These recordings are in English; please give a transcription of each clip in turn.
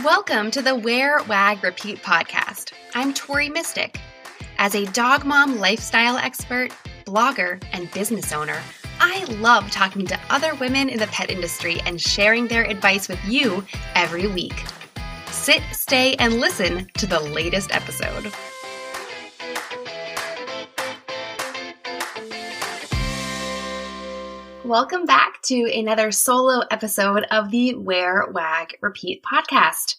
Welcome to the Wear, Wag, Repeat podcast. I'm Tori Mystic. As a dog mom lifestyle expert, blogger, and business owner, I love talking to other women in the pet industry and sharing their advice with you every week. Sit, stay, and listen to the latest episode. Welcome back to another solo episode of the Wear, Wag, Repeat podcast.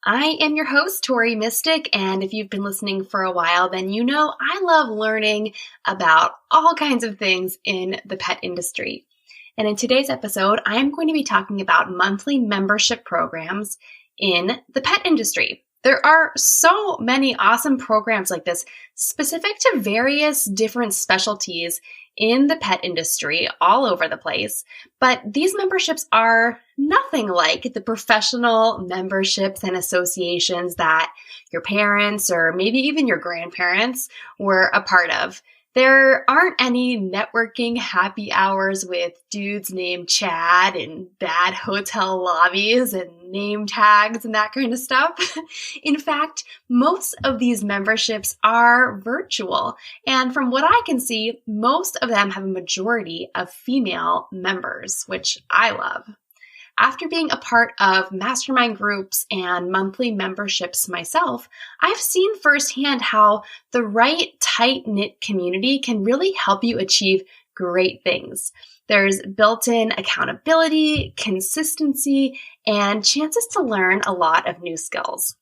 I am your host, Tori Mystic, and if you've been listening for a while, then you know I love learning about all kinds of things in the pet industry. And in today's episode, I am going to be talking about monthly membership programs in the pet industry. There are so many awesome programs like this, specific to various different specialties in the pet industry all over the place. But these memberships are nothing like the professional memberships and associations that your parents or maybe even your grandparents were a part of. There aren't any networking happy hours with dudes named Chad and bad hotel lobbies and name tags and that kind of stuff. In fact, most of these memberships are virtual. And from what I can see, most of them have a majority of female members, which I love. After being a part of mastermind groups and monthly memberships myself, I've seen firsthand how the right tight-knit community can really help you achieve great things. There's built-in accountability, consistency, and chances to learn a lot of new skills.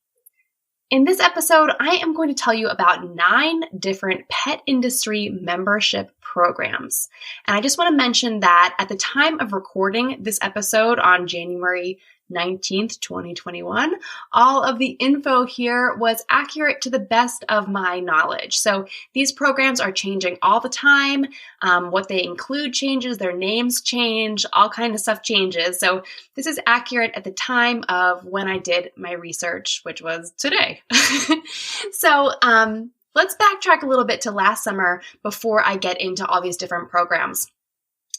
In this episode, I am going to tell you about 9 different pet industry membership programs. And I just want to mention that at the time of recording this episode on January 19th, 2021, all of the info here was accurate to the best of my knowledge. So these programs are changing all the time. What they include changes, their names change, all kind of stuff changes. So this is accurate at the time of when I did my research, which was today. So let's backtrack a little bit to last summer before I get into all these different programs.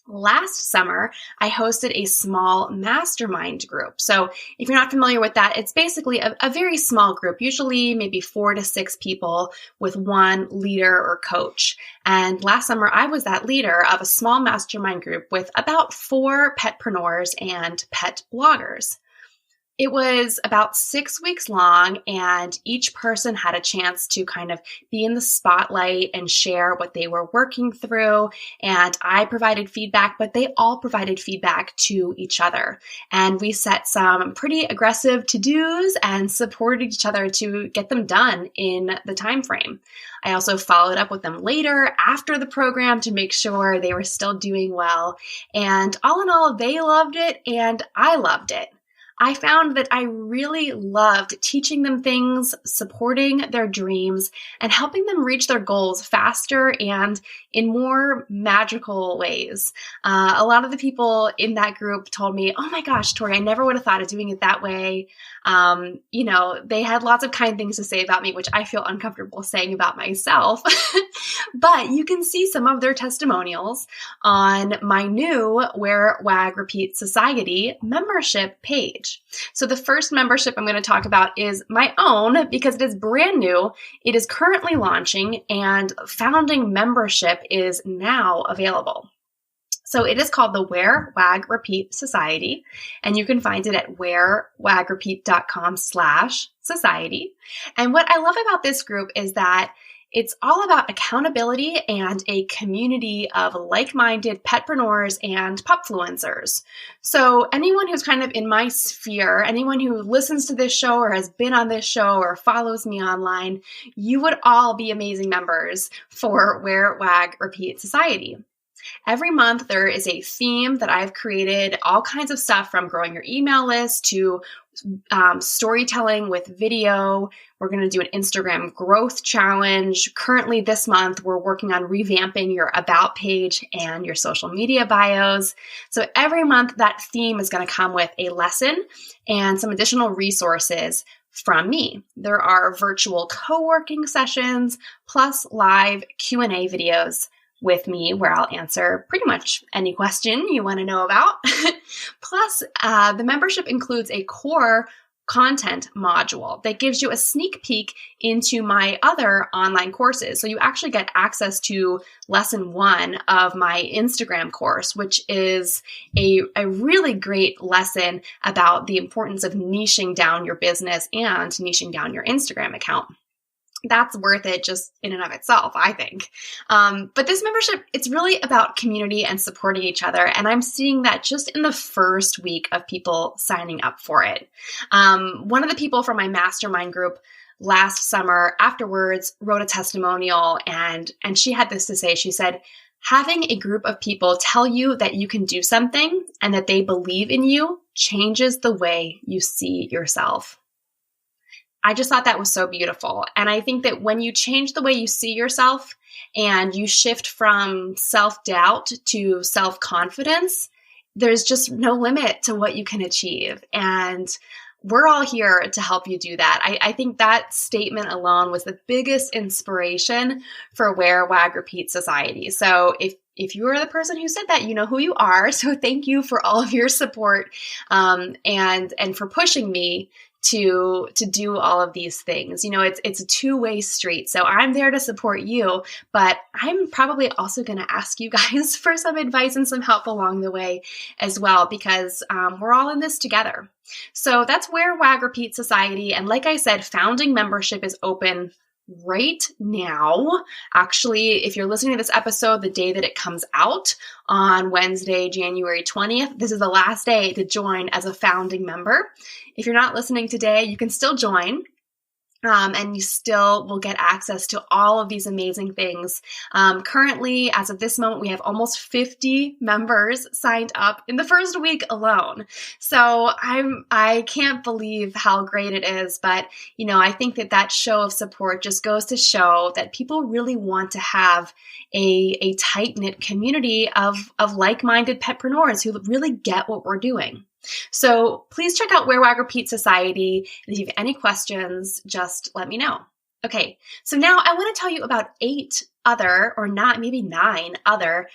Last summer, I hosted a small mastermind group. So if you're not familiar with that, it's basically a very small group, usually maybe 4 to 6 people with one leader or coach. And last summer, I was that leader of a small mastermind group with about 4 petpreneurs and pet bloggers. It was about 6 weeks long, and each person had a chance to kind of be in the spotlight and share what they were working through. And I provided feedback, but they all provided feedback to each other. And we set some pretty aggressive to-dos and supported each other to get them done in the time frame. I also followed up with them later after the program to make sure they were still doing well. And all in all, they loved it and I loved it. I found that I really loved teaching them things, supporting their dreams, and helping them reach their goals faster and in more magical ways. A lot of the people in that group told me, "Oh my gosh, Tori, I never would have thought of doing it that way." They had lots of kind things to say about me, which I feel uncomfortable saying about myself. But you can see some of their testimonials on my new Wear, Wag, Repeat Society membership page. So the first membership I'm going to talk about is my own because it is brand new. It is currently launching and founding membership is now available. So it is called the Wear, Wag, Repeat Society, and you can find it at wearwagrepeat.com/society. And what I love about this group is that it's all about accountability and a community of like-minded petpreneurs and pupfluencers. So anyone who's kind of in my sphere, anyone who listens to this show or has been on this show or follows me online, you would all be amazing members for Wear, Wag, Repeat Society. Every month, there is a theme that I've created, all kinds of stuff from growing your email list to storytelling with video. We're going to do an Instagram growth challenge. Currently this month, we're working on revamping your about page and your social media bios. So every month, that theme is going to come with a lesson and some additional resources from me. There are virtual co-working sessions plus live Q&A videos with me where I'll answer pretty much any question you want to know about. Plus, the membership includes a core content module that gives you a sneak peek into my other online courses. So you actually get access to lesson 1 of my Instagram course, which is a really great lesson about the importance of niching down your business and niching down your Instagram account. That's worth it just in and of itself, I think. But this membership, it's really about community and supporting each other. And I'm seeing that just in the first week of people signing up for it. One of the people from my mastermind group last summer afterwards wrote a testimonial, and she had this to say. She said, having a group of people tell you that you can do something and that they believe in you changes the way you see yourself. I just thought that was so beautiful. And I think that when you change the way you see yourself and you shift from self-doubt to self-confidence, there's just no limit to what you can achieve. And we're all here to help you do that. I think that statement alone was the biggest inspiration for Wear, Wag, Repeat Society. So if you are the person who said that, you know who you are. So thank you for all of your support and for pushing me to do all of these things. You know, it's a two-way street. So I'm there to support you, but I'm probably also going to ask you guys for some advice and some help along the way as well, because we're all in this together. So that's Wear, Wag, Repeat Society. And like I said, founding membership is open right now. Actually, if you're listening to this episode the day that it comes out on Wednesday, January 20th, this is the last day to join as a founding member. If you're not listening today, you can still join. And you still will get access to all of these amazing things. Currently, as of this moment, we have almost 50 members signed up in the first week alone. So I can't believe how great it is. But, you know, I think that show of support just goes to show that people really want to have a tight-knit community of like-minded petpreneurs who really get what we're doing. So please check out Wear, Wag, Repeat Society. And if you have any questions, just let me know. Okay, so now I want to tell you about 8 other, or not, maybe 9 other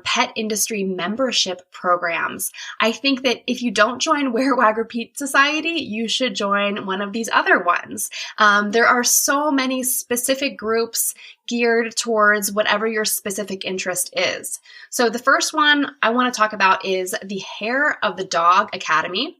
pet industry membership programs. I think that if you don't join Wear, Wag, Repeat Society, you should join one of these other ones. There are so many specific groups geared towards whatever your specific interest is. So the first one I want to talk about is the Hair of the Dog Academy.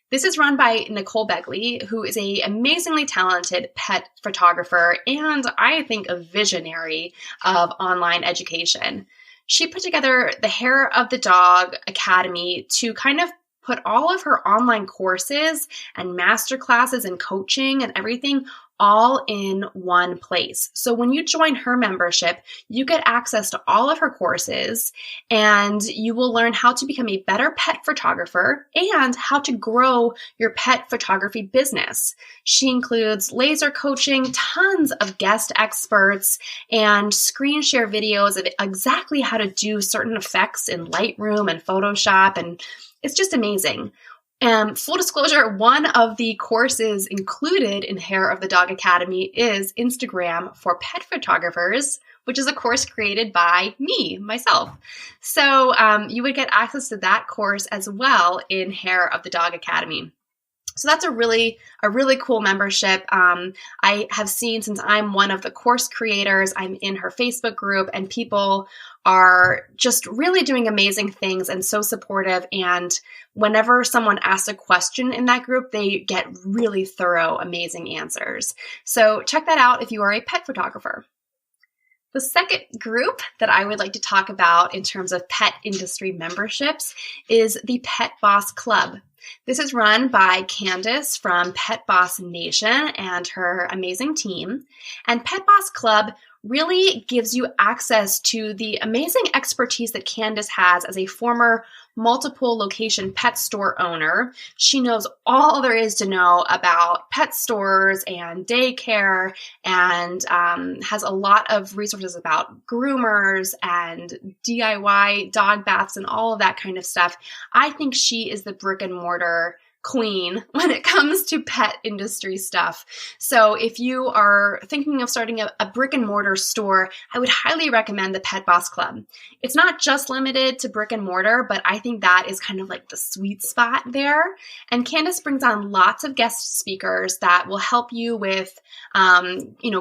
This is run by Nicole Begley, who is an amazingly talented pet photographer and I think a visionary of online education. She put together the Hair of the Dog Academy to kind of put all of her online courses and masterclasses and coaching and everything all in one place. So when you join her membership, you get access to all of her courses and you will learn how to become a better pet photographer and how to grow your pet photography business. She includes laser coaching, tons of guest experts, and screen share videos of exactly how to do certain effects in Lightroom and Photoshop, and it's just amazing. Full disclosure, one of the courses included in Hair of the Dog Academy is Instagram for Pet Photographers, which is a course created by myself. So you would get access to that course as well in Hair of the Dog Academy. So that's a really cool membership. I have seen, since I'm one of the course creators, I'm in her Facebook group, and people are just really doing amazing things and so supportive. And whenever someone asks a question in that group, they get really thorough, amazing answers. So check that out if you are a pet photographer. The second group that I would like to talk about in terms of pet industry memberships is the Pet Boss Club. This is run by Candace from Pet Boss Nation and her amazing team. And Pet Boss Club really gives you access to the amazing expertise that Candace has as a former multiple location pet store owner. She knows all there is to know about pet stores and daycare, and has a lot of resources about groomers and DIY dog baths and all of that kind of stuff. I think she is the brick and mortar queen when it comes to pet industry stuff. So if you are thinking of starting a brick and mortar store, I would highly recommend the Pet Boss Club. It's not just limited to brick and mortar, but I think that is kind of like the sweet spot there. And Candace brings on lots of guest speakers that will help you with,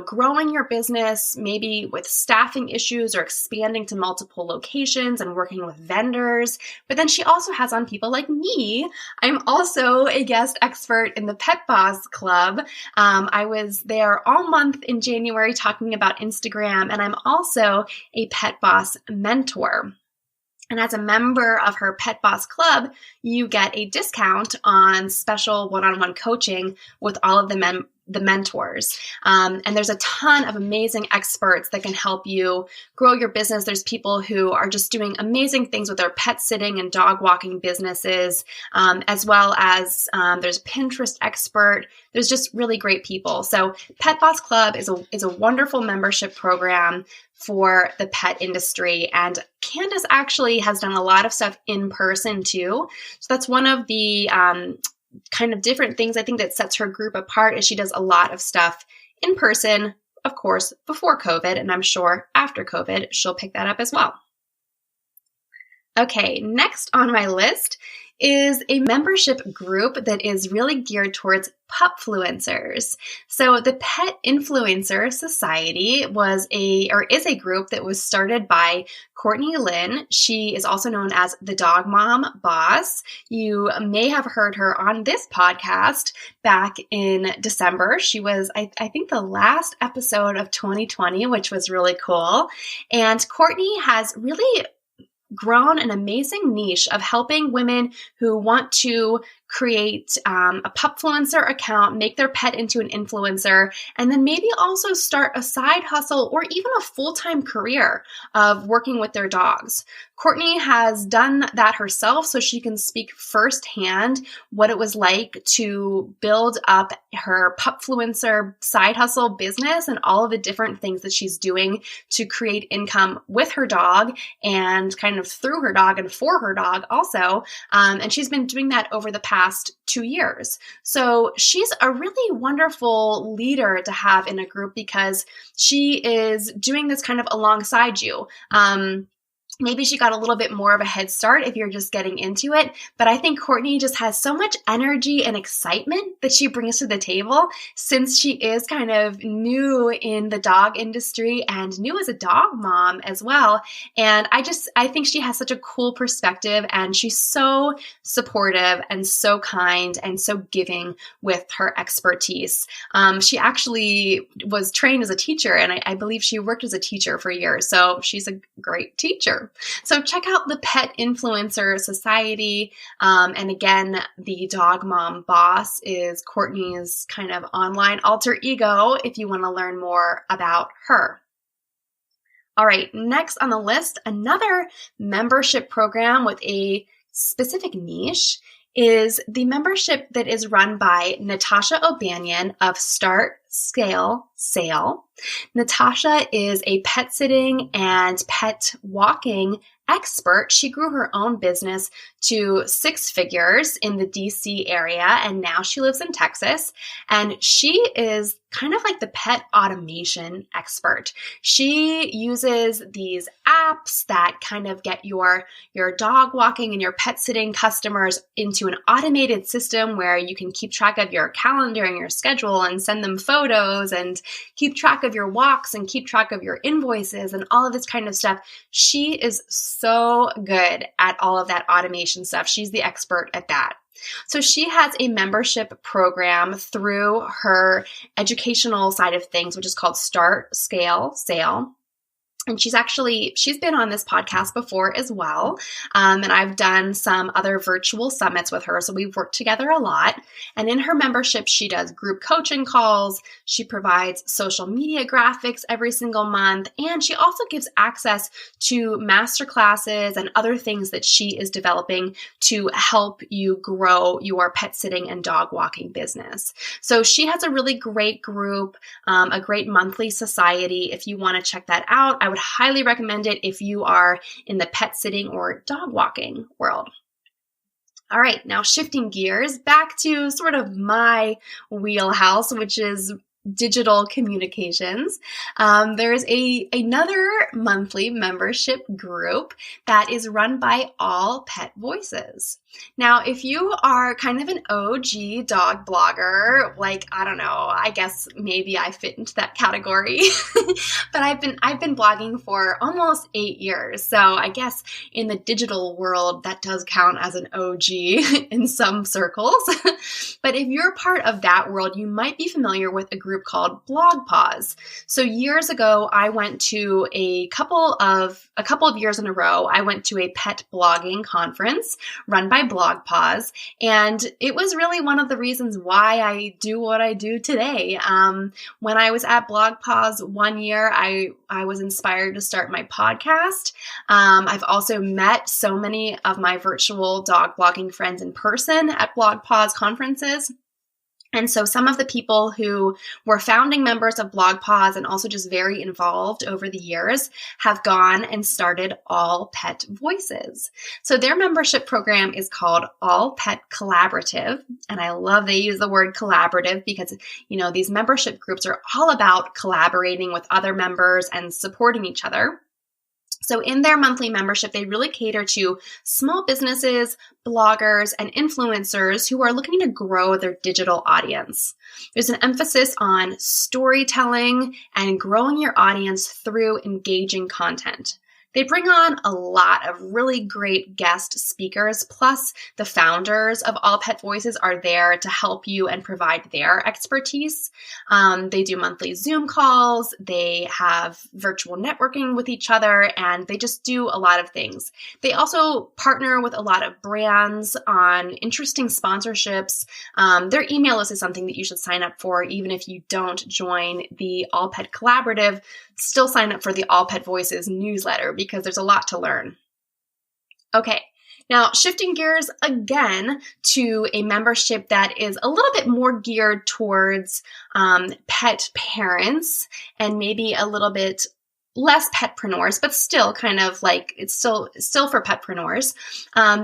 growing your business, maybe with staffing issues or expanding to multiple locations and working with vendors. But then she also has on people like me. I'm also a guest expert in the Pet Boss Club. I was there all month in January talking about Instagram, and I'm also a Pet Boss mentor. And as a member of her Pet Boss Club, you get a discount on special one-on-one coaching with all of the mentors. And there's a ton of amazing experts that can help you grow your business. There's people who are just doing amazing things with their pet sitting and dog walking businesses, as well as there's a Pinterest expert. There's just really great people. So Pet Boss Club is a wonderful membership program for the pet industry. And Candace actually has done a lot of stuff in person too. So that's one of the kind of different things I think that sets her group apart is she does a lot of stuff in person, of course, before COVID, and I'm sure after COVID, she'll pick that up as well. Okay, next on my list is a membership group that is really geared towards pupfluencers. So the Pet Influencer Society is a group that was started by Courtney Lynn. She is also known as the Dog Mom Boss. You may have heard her on this podcast back in December. She was, I think, the last episode of 2020, which was really cool. And Courtney has really grown an amazing niche of helping women who want to create a pupfluencer account, make their pet into an influencer, and then maybe also start a side hustle or even a full-time career of working with their dogs. Courtney has done that herself, so she can speak firsthand what it was like to build up her pupfluencer side hustle business and all of the different things that she's doing to create income with her dog and kind of through her dog and for her dog also. And she's been doing that over the past 2 years. So she's a really wonderful leader to have in a group because she is doing this kind of alongside you. Maybe she got a little bit more of a head start if you're just getting into it, but I think Courtney just has so much energy and excitement that she brings to the table since she is kind of new in the dog industry and new as a dog mom as well. And I think she has such a cool perspective and she's so supportive and so kind and so giving with her expertise. She actually was trained as a teacher and I believe she worked as a teacher for years. So she's a great teacher. So check out the Pet Influencer Society. And again, the Dog Mom Boss is Courtney's kind of online alter ego if you want to learn more about her. All right, next on the list, another membership program with a specific niche is the membership that is run by Natasha O'Banion of Start, Scale, Sail. Natasha is a pet sitting and pet walking expert. She grew her own business to 6 figures in the DC area, and now she lives in Texas. And she is kind of like the pet automation expert. She uses these apps that kind of get your dog walking and your pet sitting customers into an automated system where you can keep track of your calendar and your schedule and send them photos and keep track of your walks and keep track of your invoices and all of this kind of stuff. She is so good at all of that automation stuff. She's the expert at that. So she has a membership program through her educational side of things, which is called Start, Scale, Sail. And she's been on this podcast before as well. And I've done some other virtual summits with her. So we've worked together a lot. And in her membership, she does group coaching calls. She provides social media graphics every single month. And she also gives access to masterclasses and other things that she is developing to help you grow your pet sitting and dog walking business. So she has a really great group, a great monthly society. If you want to check that out, I would highly recommend it if you are in the pet sitting or dog walking world. All right, now shifting gears back to sort of my wheelhouse, which is digital communications. There's another monthly membership group that is run by All Pet Voices. Now, if you are kind of an OG dog blogger, like, I don't know, I guess maybe I fit into that category, but I've been blogging for almost 8 years. So I guess in the digital world, that does count as an OG in some circles. But if you're part of that world, you might be familiar with a group called BlogPaws. So years ago, I went to a couple of years in a row, I went to a pet blogging conference run by BlogPaws, and it was really one of the reasons why I do what I do today. When I was at BlogPaws one year, I was inspired to start my podcast. I've also met so many of my virtual dog blogging friends in person at BlogPaws conferences. And so some of the people who were founding members of BlogPaws and also just very involved over the years have gone and started All Pet Voices. So their membership program is called All Pet Collaborative. And I love they use the word collaborative because, these membership groups are all about collaborating with other members and supporting each other. So in their monthly membership, they really cater to small businesses, bloggers, and influencers who are looking to grow their digital audience. There's an emphasis on storytelling and growing your audience through engaging content. They bring on a lot of really great guest speakers, plus the founders of All Pet Voices are there to help you and provide their expertise. They do monthly Zoom calls, they have virtual networking with each other, and they just do a lot of things. They also partner with a lot of brands on interesting sponsorships. Their email list is something that you should sign up for, even if you don't join the All Pet Collaborative. Still sign up for the All Pet Voices newsletter because there's a lot to learn. Okay, now shifting gears again to a membership that is a little bit more geared towards pet parents and maybe a little bit less petpreneurs, but still kind of like it's still for petpreneurs.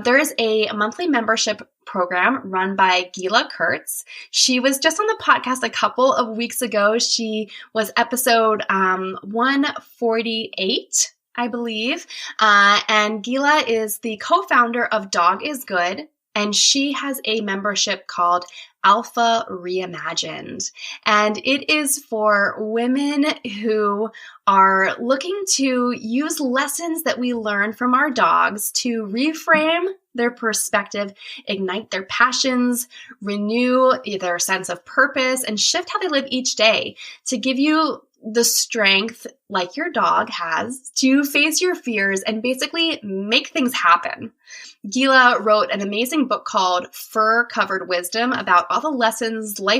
There is a monthly membership program run by Gila Kurtz. She was just on the podcast a couple of weeks ago. She was episode 148, I believe. And Gila is the co-founder of Dog is Good. And she has a membership called Alpha Reimagined. And it is for women who are looking to use lessons that we learn from our dogs to reframe their perspective, ignite their passions, renew their sense of purpose, and shift how they live each day to give you the strength, like your dog has, to face your fears and basically make things happen. Gila wrote an amazing book called Fur-Covered Wisdom about all the life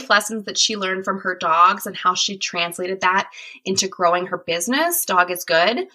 lessons that she learned from her dogs and how she translated that into growing her business, Dog is Good.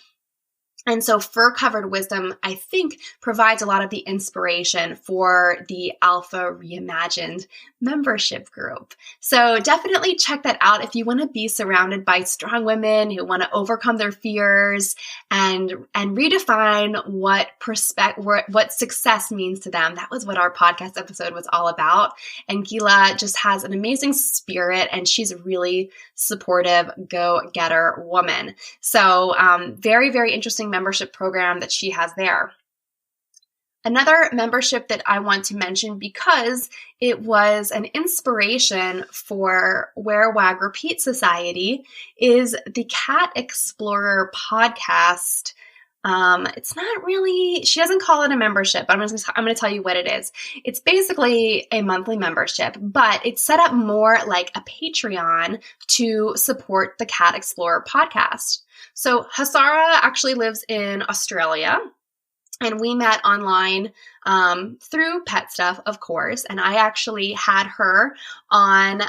And so Fur-Covered Wisdom, I think, provides a lot of the inspiration for the Alpha Reimagined membership group. So definitely check that out if you want to be surrounded by strong women who want to overcome their fears and redefine what success means to them. That was what our podcast episode was all about. And Gila just has an amazing spirit, and she's a really supportive go-getter woman. So very, very interesting membership program that she has there. Another membership that I want to mention because it was an inspiration for Wear, Wag, Repeat Society is the Cat Explorer podcast. It's not really, she doesn't call it a membership, but I'm going to tell you what it is. It's basically a monthly membership, but it's set up more like a Patreon to support the Cat Explorer podcast. So Hasara actually lives in Australia, and we met online through Pet Stuff, of course. And I actually had her on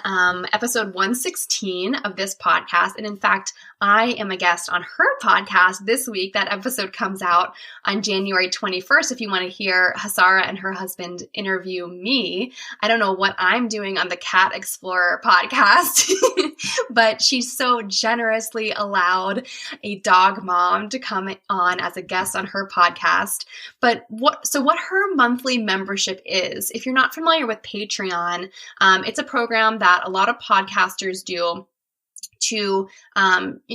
episode 116 of this podcast. And in fact, I am a guest on her podcast this week. That episode comes out on January 21st. If you want to hear Hasara and her husband interview me, I don't know what I'm doing on the Cat Explorer podcast, but she so generously allowed a dog mom to come on as a guest on her podcast. But what her her monthly membership is. If you're not familiar with Patreon, it's a program that a lot of podcasters do to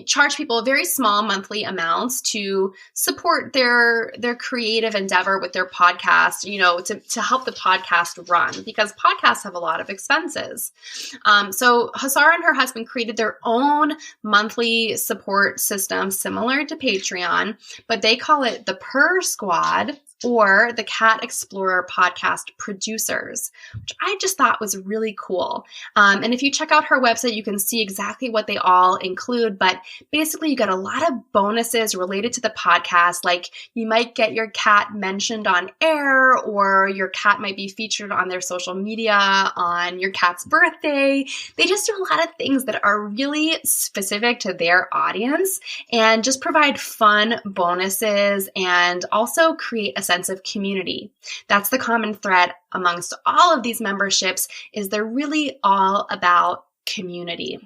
charge people very small monthly amounts to support their creative endeavor with their podcast, to help the podcast run, because podcasts have a lot of expenses. So Hasara and her husband created their own monthly support system similar to Patreon, but they call it the Purr Squad, or the Cat Explorer Podcast Producers, which I just thought was really cool. And if you check out her website, you can see exactly what they all include. But basically, you get a lot of bonuses related to the podcast. Like you might get your cat mentioned on air, or your cat might be featured on their social media on your cat's birthday. They just do a lot of things that are really specific to their audience and just provide fun bonuses and also create a sense of community. That's the common thread amongst all of these memberships, is they're really all about community.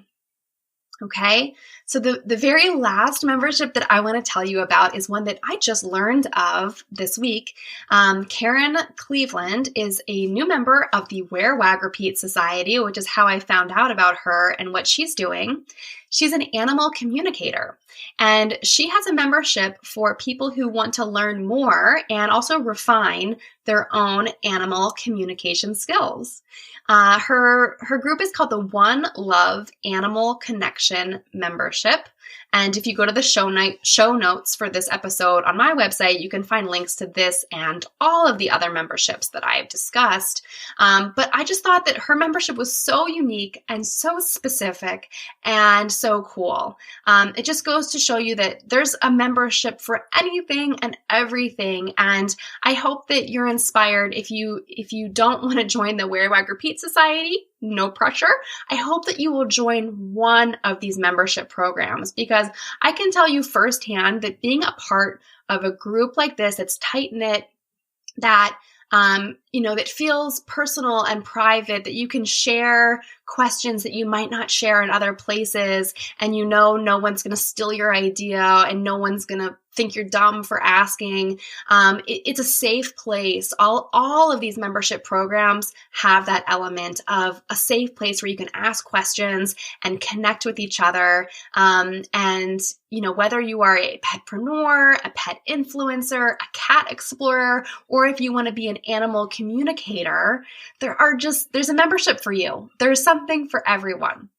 Okay, so the very last membership that I want to tell you about is one that I just learned of this week. Karen Cleveland is a new member of the Wear, Wag, Repeat Society, which is how I found out about her and what she's doing. She's an animal communicator, and she has a membership for people who want to learn more and also refine their own animal communication skills. Her group is called the One Love Animal Connection Membership. And if you go to the show notes for this episode on my website, you can find links to this and all of the other memberships that I've discussed. But I just thought that her membership was so unique and so specific and so cool. It just goes to show you that there's a membership for anything and everything. And I hope that you're inspired. If you don't want to join the Wear, Wag, Repeat Society, no pressure. I hope that you will join one of these membership programs, because I can tell you firsthand that being a part of a group like this, that's tight-knit, that that feels personal and private, that you can share questions that you might not share in other places, and no one's going to steal your idea and no one's going to think you're dumb for asking. It's a safe place. All of these membership programs have that element of a safe place where you can ask questions and connect with each other. And whether you are a petpreneur, a pet influencer, a cat explorer, or if you want to be an animal communicator, there's a membership for you. There's something for everyone.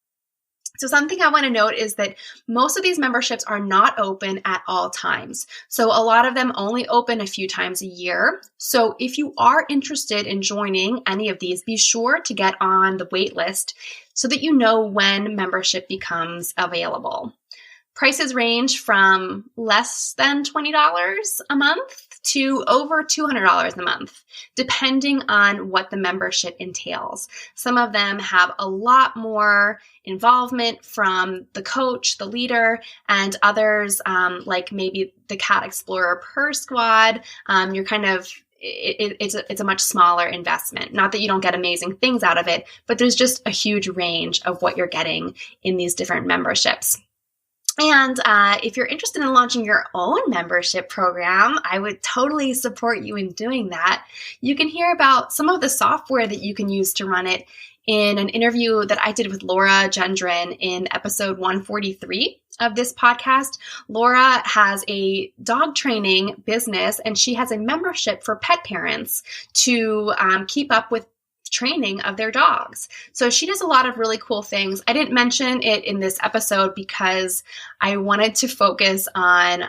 So something I want to note is that most of these memberships are not open at all times. So a lot of them only open a few times a year. So if you are interested in joining any of these, be sure to get on the wait list so that you know when membership becomes available. Prices range from less than $20 a month to over $200 a month, depending on what the membership entails. Some of them have a lot more involvement from the coach, the leader, and others, like maybe the Cat Explorer Purr Squad, it's a much smaller investment. Not that you don't get amazing things out of it, but there's just a huge range of what you're getting in these different memberships. And if you're interested in launching your own membership program, I would totally support you in doing that. You can hear about some of the software that you can use to run it in an interview that I did with Laura Gendron in episode 143 of this podcast. Laura has a dog training business, and she has a membership for pet parents to keep up with training of their dogs. So she does a lot of really cool things. I didn't mention it in this episode because I wanted to focus on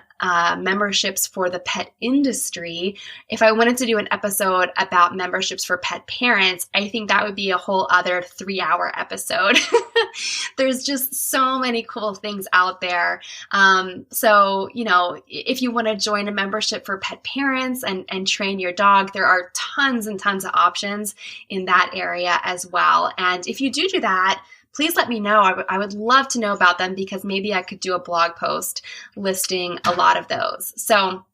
memberships for the pet industry. If I wanted to do an episode about memberships for pet parents, I think that would be a whole other 3-hour episode. There's just so many cool things out there. So, if you want to join a membership for pet parents and train your dog, there are tons and tons of options in that area as well. And if you do that, please let me know. I would love to know about them, because maybe I could do a blog post listing a lot of those. So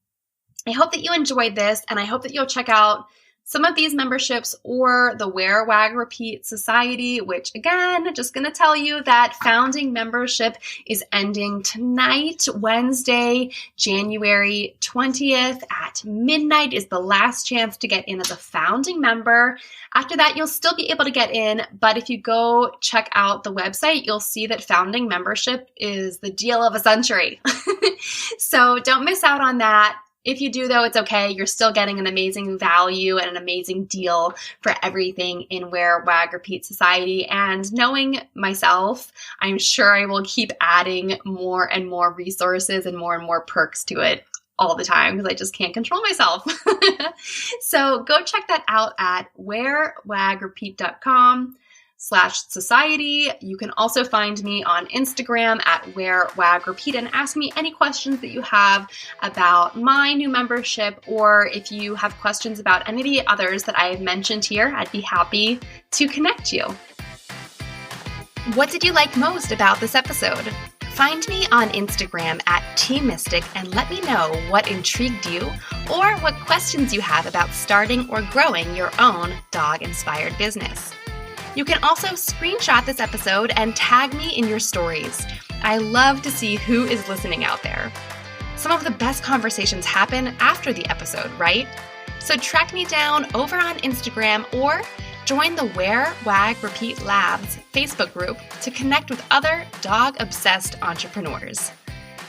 I hope that you enjoyed this, and I hope that you'll check out some of these memberships or the Wear, Wag, Repeat Society, which again, just going to tell you that founding membership is ending tonight, Wednesday, January 20th at midnight is the last chance to get in as a founding member. After that, you'll still be able to get in, but if you go check out the website, you'll see that founding membership is the deal of a century. So don't miss out on that. If you do, though, it's okay. You're still getting an amazing value and an amazing deal for everything in Wear, Wag, Repeat Society. And knowing myself, I'm sure I will keep adding more and more resources and more perks to it all the time because I just can't control myself. So go check that out at wearwagrepeat.com/society. You can also find me on Instagram at Wear, Wag, Repeat and ask me any questions that you have about my new membership, or if you have questions about any of the others that I have mentioned here, I'd be happy to connect you. What did you like most about this episode? Find me on Instagram at TMystic and let me know what intrigued you or what questions you have about starting or growing your own dog-inspired business. You can also screenshot this episode and tag me in your stories. I love to see who is listening out there. Some of the best conversations happen after the episode, right? So track me down over on Instagram or join the Wear, Wag, Repeat Labs Facebook group to connect with other dog-obsessed entrepreneurs.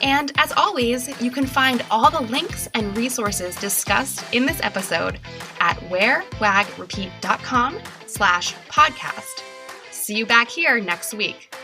And as always, you can find all the links and resources discussed in this episode at wearwagrepeat.com/podcast. See you back here next week.